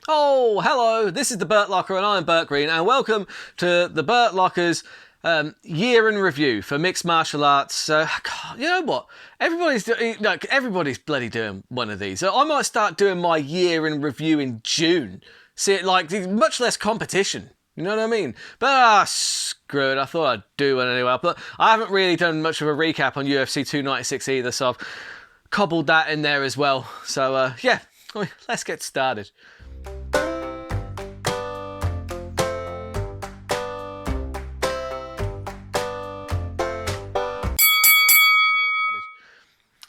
Oh, hello, this is the Burt Locker and I'm Burt Green, and welcome to the Burt Locker's year in review for mixed martial arts. God, you know what? Everybody's bloody doing one of these. I might start doing my year in review in June. See, like, much less competition. You know what I mean? But screw it, I thought I'd do one anyway. But I haven't really done much of a recap on UFC 296 either, so I've cobbled that in there as well. So, yeah, let's get started.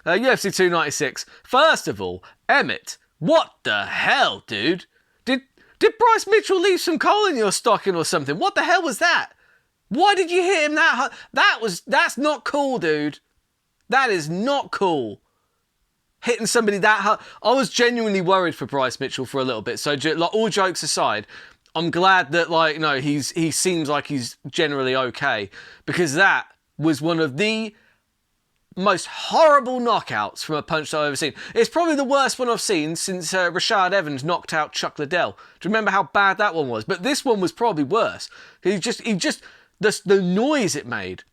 UFC 296. First of all, Emmett, what the hell, dude? Did Bryce Mitchell leave some coal in your stocking or something? What the hell was that? Why did you hit him that hard? That's not cool, dude. That is not cool. Hitting somebody that hard. I was genuinely worried for Bryce Mitchell for a little bit. So, like, all jokes aside, I'm glad that, like, no, he seems like he's generally okay, because that was one of the most horrible knockouts from a punch that I've ever seen. It's probably the worst one I've seen since Rashad Evans knocked out Chuck Liddell. Do you remember how bad that one was? But this one was probably worse. The noise it made,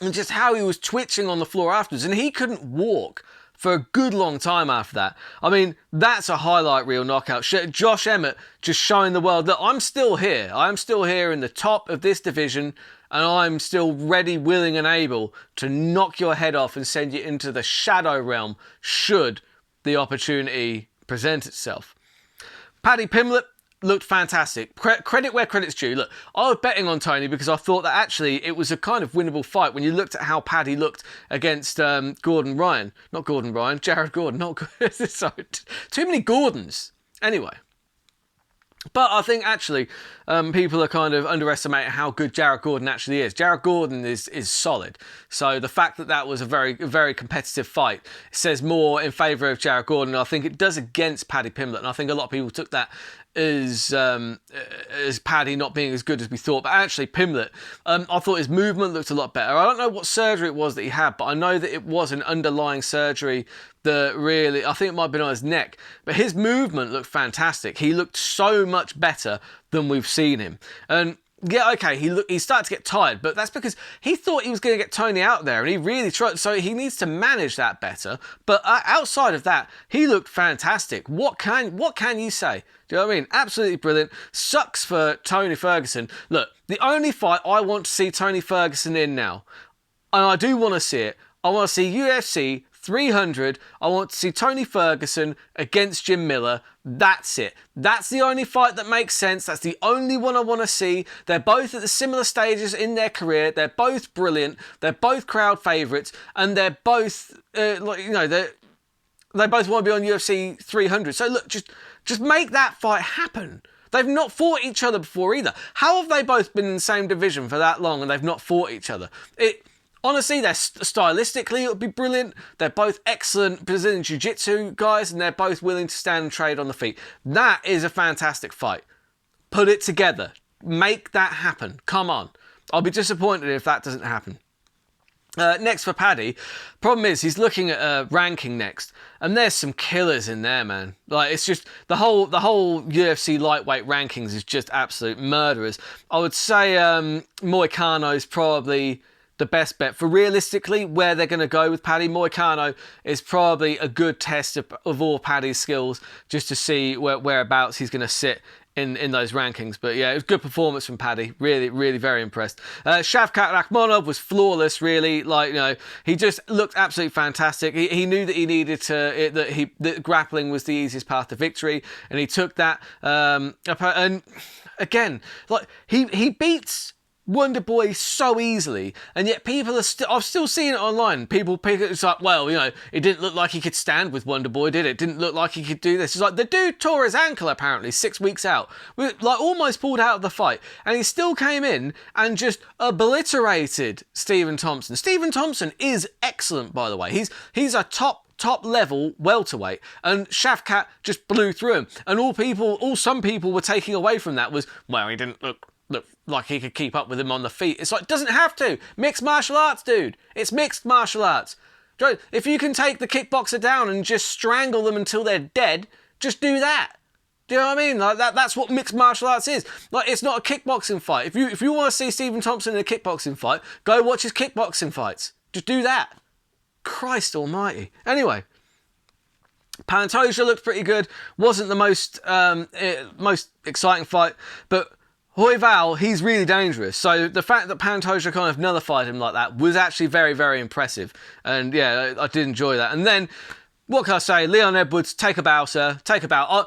and just how he was twitching on the floor afterwards, and he couldn't walk for a good long time after that. I mean, that's a highlight reel knockout. Josh Emmett just showing the world that I'm still here. I'm still here in the top of this division, and I'm still ready, willing, and able to knock your head off and send you into the shadow realm should the opportunity present itself. Paddy Pimblett looked fantastic. Credit where credit's due. Look, I was betting on Tony because I thought that actually it was a kind of winnable fight when you looked at how Paddy looked against Gordon Ryan. Not Gordon Ryan, Jared Gordon. Sorry, too many Gordons. Anyway. But I think actually people are kind of underestimating how good Jared Gordon actually is. Jared Gordon is solid. So the fact that that was a very competitive fight says more in favour of Jared Gordon. I think it does against Paddy Pimblett. And I think a lot of people took that as Paddy not being as good as we thought. But actually Pimblett, I thought his movement looked a lot better. I don't know what surgery it was that he had, but I know that it was an underlying surgery that really, I think it might have been on his neck, but his movement looked fantastic. He looked so much better than we've seen him. And yeah, okay, he started to get tired, but that's because he thought he was going to get Tony out there, and he really tried, so he needs to manage that better. But outside of that, he looked fantastic. What can you say? Do you know what I mean? Absolutely brilliant. Sucks for Tony Ferguson. Look, the only fight I want to see Tony Ferguson in now, and I do want to see it, I want to see UFC 300. I want to see Tony Ferguson against Jim Miller. That's it. That's the only fight that makes sense. That's the only one I want to see. They're both at the similar stages in their career. They're both brilliant. They're both crowd favourites, and they're both, they both want to be on UFC 300. So look, just make that fight happen. They've not fought each other before either. How have they both been in the same division for that long and they've not fought each other? Honestly, they're stylistically, it would be brilliant. They're both excellent Brazilian Jiu-Jitsu guys, and they're both willing to stand and trade on the feet. That is a fantastic fight. Put it together. Make that happen. Come on. I'll be disappointed if that doesn't happen. Next for Paddy, problem is he's looking at ranking next, and there's some killers in there, man. Like, it's just the whole UFC lightweight rankings is just absolute murderers. I would say Moicano's probably the best bet for realistically where they're going to go with Paddy. Moicano is probably a good test of all Paddy's skills, just to see whereabouts he's going to sit in those rankings. But yeah, it was a good performance from Paddy. Really very impressed. Shavkat Rakhmonov was flawless, really. Like, he just looked absolutely fantastic. He knew that he needed to, that grappling was the easiest path to victory, and he took that. And again, like, he beats Wonder Boy so easily, and yet people are I've still seen it online. People pick it, it's like, well, it didn't look like he could stand with Wonder Boy, did it? Didn't look like he could do this. It's like, the dude tore his ankle apparently 6 weeks out. Like, almost pulled out of the fight, and he still came in and just obliterated Stephen Thompson. Stephen Thompson is excellent, by the way. He's a top level welterweight, and Shavkat just blew through him. And all some people were taking away from that was, well, he didn't look like he could keep up with him on the feet. It's like, doesn't have to. Mixed martial arts, dude. It's mixed martial arts. If you can take the kickboxer down and just strangle them until they're dead, just do that. Do you know what I mean? Like that's what mixed martial arts is. Like, it's not a kickboxing fight. If you want to see Stephen Thompson in a kickboxing fight, go watch his kickboxing fights. Just do that. Christ almighty. Anyway, Pantoja looked pretty good. Wasn't the most exciting fight, but Royval, he's really dangerous. So the fact that Pantoja kind of nullified him like that was actually very, very impressive. And yeah, I did enjoy that. And then, what can I say? Leon Edwards, take a bow, sir. Take a bow.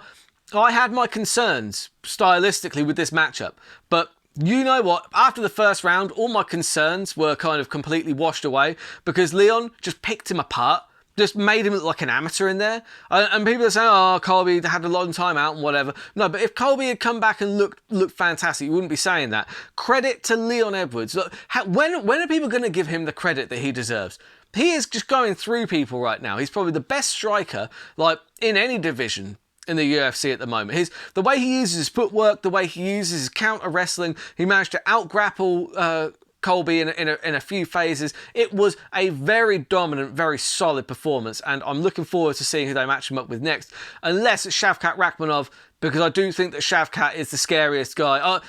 I had my concerns stylistically with this matchup, but you know what? After the first round, all my concerns were kind of completely washed away because Leon just picked him apart, just made him look like an amateur in there. And people are saying, oh, Colby had a long time out and whatever. No, but if Colby had come back and looked fantastic, you wouldn't be saying that. Credit to Leon Edwards. Look, when are people going to give him the credit that he deserves? He is just going through people right now. He's probably the best striker, like, in any division in the UFC at the moment. The way he uses his footwork, the way he uses his counter wrestling, he managed to out-grapple Colby in a few phases. It was a very dominant, very solid performance, and I'm looking forward to seeing who they match him up with next, unless it's Shavkat Rakhmonov, because I do think that Shavkat is the scariest guy.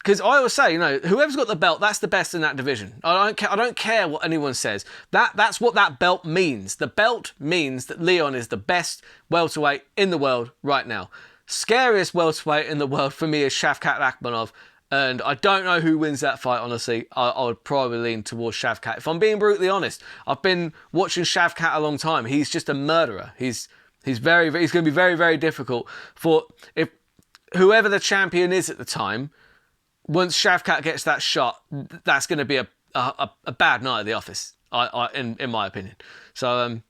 Because I always say, whoever's got the belt, that's the best in that division. I don't care what anyone says. That's what that belt means. The belt means that Leon is the best welterweight in the world right now. Scariest welterweight in the world for me is Shavkat Rakhmonov. And I don't know who wins that fight, honestly. I would probably lean towards Shavkat. If I'm being brutally honest, I've been watching Shavkat a long time. He's just a murderer. He's going to be very, very difficult for if whoever the champion is at the time. Once Shavkat gets that shot, that's going to be a bad night at the office, in my opinion. So,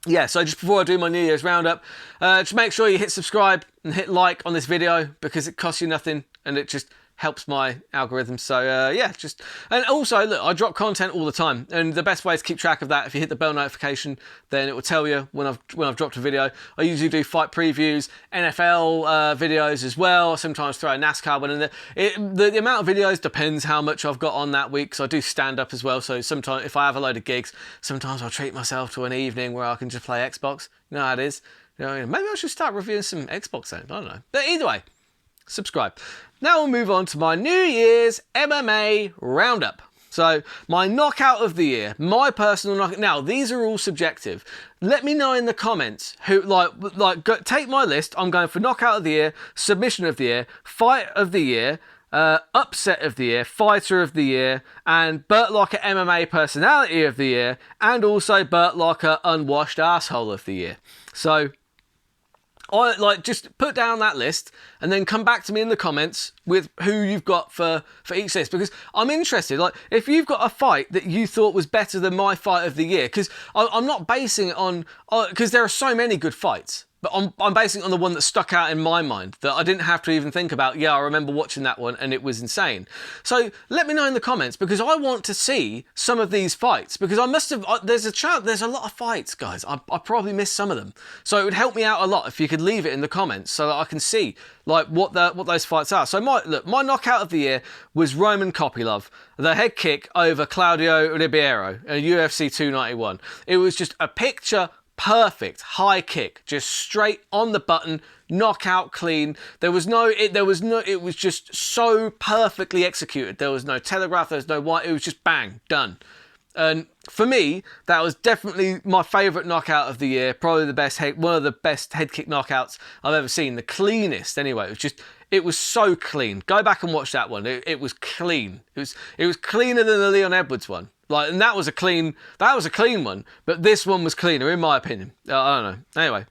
yeah, so just before I do my New Year's roundup, just make sure you hit subscribe and hit like on this video because it costs you nothing and it just helps my algorithm. So yeah, and also look, I drop content all the time, and the best way to keep track of that, if you hit the bell notification, then it will tell you when I've dropped a video. I usually do fight previews, NFL videos as well. I sometimes throw a NASCAR one in there. The amount of videos depends how much I've got on that week, because I do stand up as well. So sometimes if I have a load of gigs, sometimes I'll treat myself to an evening where I can just play Xbox. You know how it is. Maybe I should start reviewing some Xbox games. I don't know. But either way, subscribe. Now we'll move on to my New Year's MMA roundup. So my knockout of the year, my personal knockout. Now these are all subjective. Let me know in the comments who take my list. I'm going for knockout of the year, submission of the year, fight of the year, upset of the year, fighter of the year, and Burt Locker MMA personality of the year, and also Burt Locker unwashed asshole of the year. So just put down that list and then come back to me in the comments with who you've got for each list, because I'm interested. Like, if you've got a fight that you thought was better than my fight of the year, because I'm not basing it on, because there are so many good fights, but I'm basing it on the one that stuck out in my mind that I didn't have to even think about. Yeah, I remember watching that one and it was insane. So let me know in the comments, because I want to see some of these fights, because there's a lot of fights, guys. I probably missed some of them. So it would help me out a lot if you could leave it in the comments so that I can see what those fights are. So my knockout of the year was Roman Kopylov, the head kick over Claudio Ribeiro in UFC 291. It was just a picture perfect high kick, just straight on the button, knockout clean. It was just so perfectly executed. There was no telegraph, there was no white, it was just bang, done. And for me, that was definitely my favourite knockout of the year, probably one of the best head kick knockouts I've ever seen, the cleanest anyway. It was so clean. Go back and watch that one. It was clean. It was cleaner than the Leon Edwards one. And that was a clean one, but this one was cleaner in my opinion. I don't know. Anyway,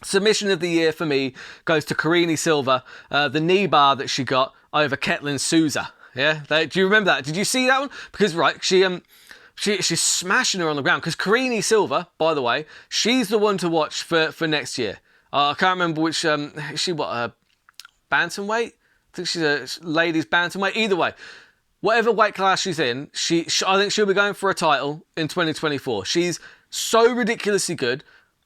submission of the year for me goes to Karine Silva, the knee bar that she got over Ketlin Souza. Yeah, do you remember that? Did you see that one? Because she's smashing her on the ground. Because Karine Silva, by the way, she's the one to watch for next year. I can't remember which. Is she bantamweight? I think she's a ladies bantamweight. Either way. Whatever weight class she's in, I think she'll be going for a title in 2024. She's so ridiculously good.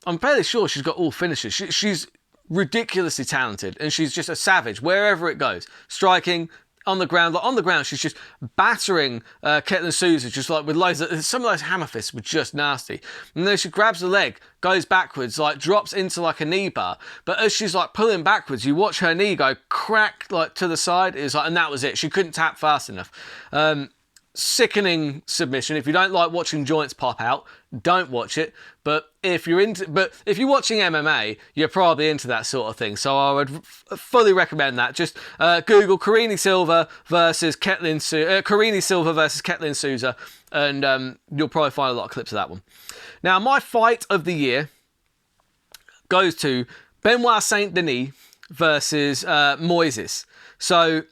I'm fairly sure she's got all finishes. She's ridiculously talented, and she's just a savage wherever it goes. Striking, on the ground. Like on the ground, she's just battering Ketlin Souza, just like with loads of, some of those hammer fists were just nasty. And then she grabs the leg, goes backwards, like drops into like a knee bar. But as she's like pulling backwards, you watch her knee go crack like to the side. It was like, and that was it. She couldn't tap fast enough. Sickening submission. If you don't like watching joints pop out, don't watch it. But if you're watching MMA, you're probably into that sort of thing. So I would fully recommend that. Just Google Karini Silva versus Ketlin Souza, and you'll probably find a lot of clips of that one. Now, my fight of the year goes to Benoit Saint Denis versus Moises. So.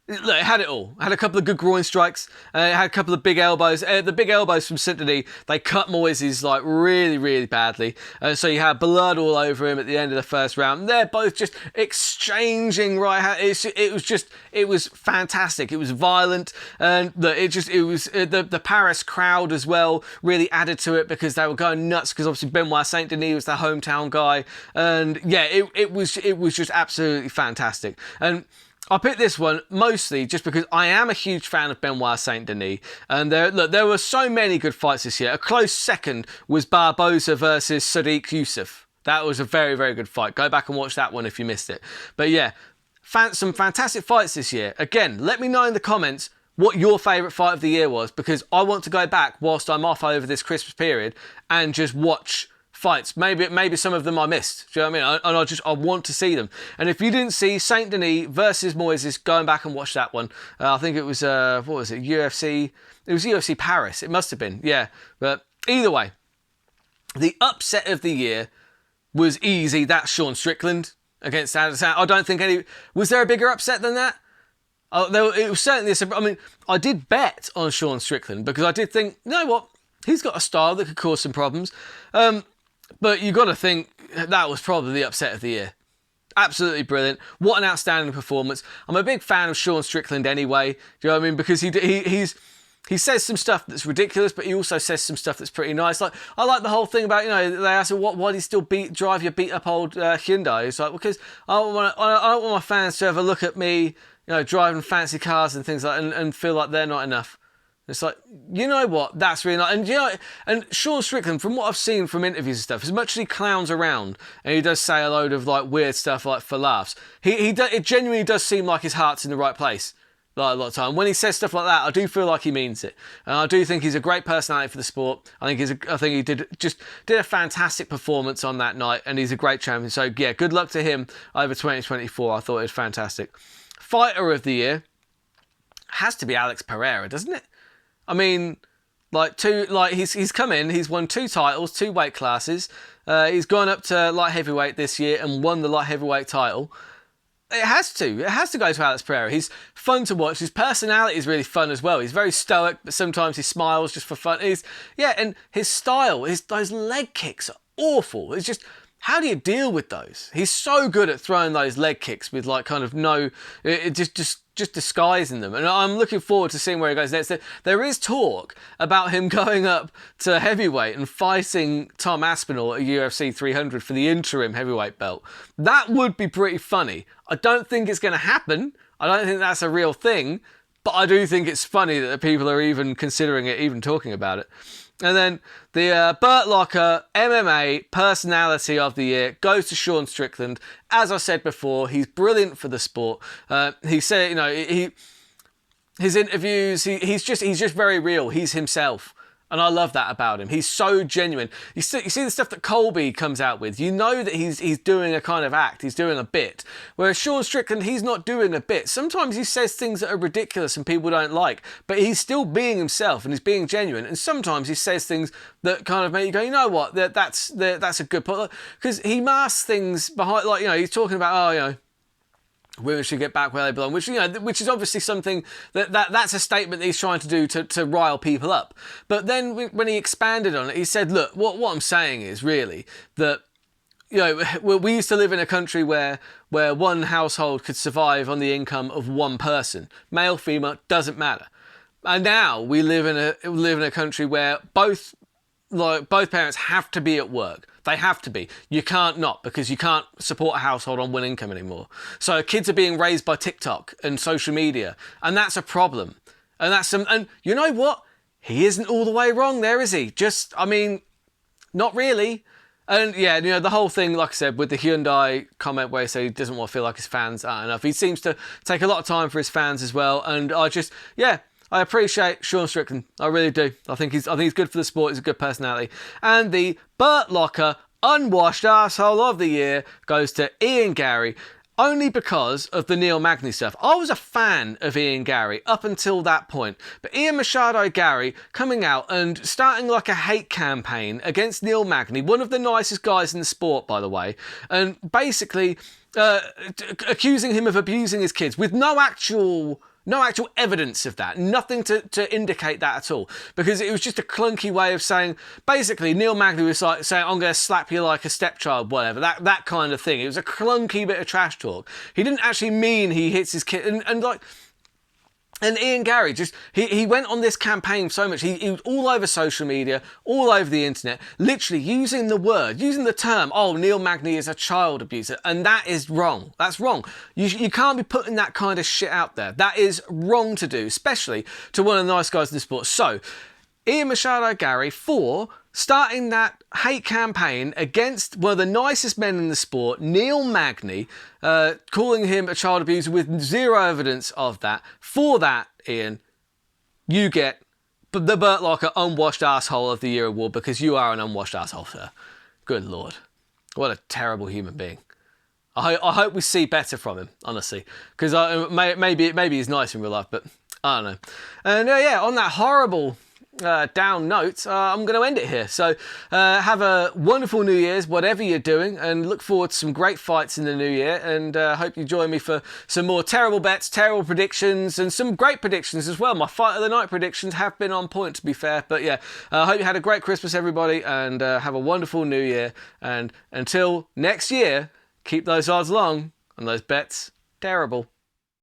Look, it had it all. It had a couple of good groin strikes. It had a couple of big elbows. The big elbows from Saint Denis, they cut Moises like really, really badly. So you had blood all over him at the end of the first round. They're both just exchanging right hands. It was fantastic. It was violent, and the Paris crowd as well really added to it because they were going nuts because obviously Benoit Saint Denis was their hometown guy, and yeah, it was just absolutely fantastic. And I picked this one mostly just because I am a huge fan of Benoit Saint Denis, and there were so many good fights this year. A close second was Barboza versus Sadiq Youssef. That was a very, very good fight. Go back and watch that one if you missed it. But yeah, some fantastic fights this year. Again, let me know in the comments what your favourite fight of the year was, because I want to go back whilst I'm off over this Christmas period and just watch fights. Maybe some of them I missed. Do you know what I mean? And I want to see them. And if you didn't see Saint Denis versus Moises, going back and watch that one. I think it was what was it? UFC. It was UFC Paris. It must have been. Yeah. But either way, the upset of the year was easy. That's Sean Strickland against Adesanya. I don't think was there a bigger upset than that? It was certainly. I mean, I did bet on Sean Strickland because I did think, you know what? He's got a style that could cause some problems. But you got to think that was probably the upset of the year. Absolutely brilliant. What an outstanding performance. I'm a big fan of Sean Strickland anyway. Do you know what I mean? Because he says some stuff that's ridiculous, but he also says some stuff that's pretty nice. Like, I like the whole thing about, they ask him, why do you still drive your beat up old Hyundai? It's like, because I don't want my fans to ever look at me, driving fancy cars and things like that and feel like they're not enough. It's like, you know what, that's really nice. And Sean Strickland, from what I've seen from interviews and stuff, as much as he clowns around and he does say a load of like weird stuff like for laughs, it genuinely does seem like his heart's in the right place. Like a lot of time. When he says stuff like that, I do feel like he means it. And I do think he's a great personality for the sport. I think he did a fantastic performance on that night, and he's a great champion. So yeah, good luck to him over 2024. I thought it was fantastic. Fighter of the year has to be Alex Pereira, doesn't it? I mean, he's come in, he's won 2 titles, 2 weight classes. He's gone up to light heavyweight this year and won the light heavyweight title. It has to go to Alex Pereira. He's fun to watch. His personality is really fun as well. He's very stoic, but sometimes he smiles just for fun. And his style, those leg kicks are awful. It's just, how do you deal with those? He's so good at throwing those leg kicks with like kind of just disguising them, and I'm looking forward to seeing where he goes next. There is talk about him going up to heavyweight and fighting Tom Aspinall at UFC 300 for the interim heavyweight belt. That would be pretty funny. I don't think it's going to happen. I don't think that's a real thing, but I do think it's funny that the people are even considering it, even talking about it. And then the Burt Locker MMA Personality of the Year goes to Sean Strickland. As I said before, he's brilliant for the sport. He said, his interviews, he's just very real. He's himself. And I love that about him. He's so genuine. You see the stuff that Colby comes out with. You know that he's doing a kind of act. He's doing a bit. Whereas Sean Strickland, he's not doing a bit. Sometimes he says things that are ridiculous and people don't like, but he's still being himself and he's being genuine. And sometimes he says things that kind of make you go, you know what, that's a good point. Because he masks things behind, he's talking about, women should get back where they belong, which is obviously something that's a statement that he's trying to do to rile people up. But then when he expanded on it, he said, look, what I'm saying is really that, we used to live in a country where one household could survive on the income of one person. Male, female, doesn't matter. And now we live in a country where both like both parents have to be at work. They have to be. You can't not, because you can't support a household on one income anymore. So kids are being raised by TikTok and social media, and that's a problem. And you know what? He isn't all the way wrong there, is he? Not really. And yeah, the whole thing, like I said, with the Hyundai comment where he said he doesn't want to feel like his fans aren't enough. He seems to take a lot of time for his fans as well. And I appreciate Sean Strickland. I really do. I think he's good for the sport. He's a good personality. And the Burt Locker unwashed asshole of the year goes to Ian Gary. Only because of the Neil Magny stuff. I was a fan of Ian Gary up until that point. But Ian Machado Gary coming out and starting like a hate campaign against Neil Magny, one of the nicest guys in the sport, by the way, and basically accusing him of abusing his kids with no actual evidence of that. Nothing to indicate that at all. Because it was just a clunky way of saying, basically, Neil Magny was like saying, I'm going to slap you like a stepchild, whatever. That kind of thing. It was a clunky bit of trash talk. He didn't actually mean he hits his kid. And Ian Gary, he went on this campaign so much. He was all over social media, all over the internet, literally using the term, oh, Neil Magny is a child abuser. And that is wrong. That's wrong. You can't be putting that kind of shit out there. That is wrong to do, especially to one of the nice guys in the sport. So, Ian Machado Gary for starting that hate campaign against one of the nicest men in the sport, Neil Magny, calling him a child abuser with zero evidence of that. For that, Ian, you get the Burt Locker Unwashed Asshole of the Year award, because you are an unwashed asshole, sir. Good Lord. What a terrible human being. I hope we see better from him, honestly. Because maybe he's nice in real life, but I don't know. And on that horrible down note, I'm going to end it here. So have a wonderful New Year's, whatever you're doing, and look forward to some great fights in the new year, and hope you join me for some more terrible bets, terrible predictions, and some great predictions as well. My fight of the night predictions have been on point, to be fair. But yeah, I hope you had a great Christmas, everybody, and have a wonderful New Year. And until next year, keep those odds long and those bets terrible.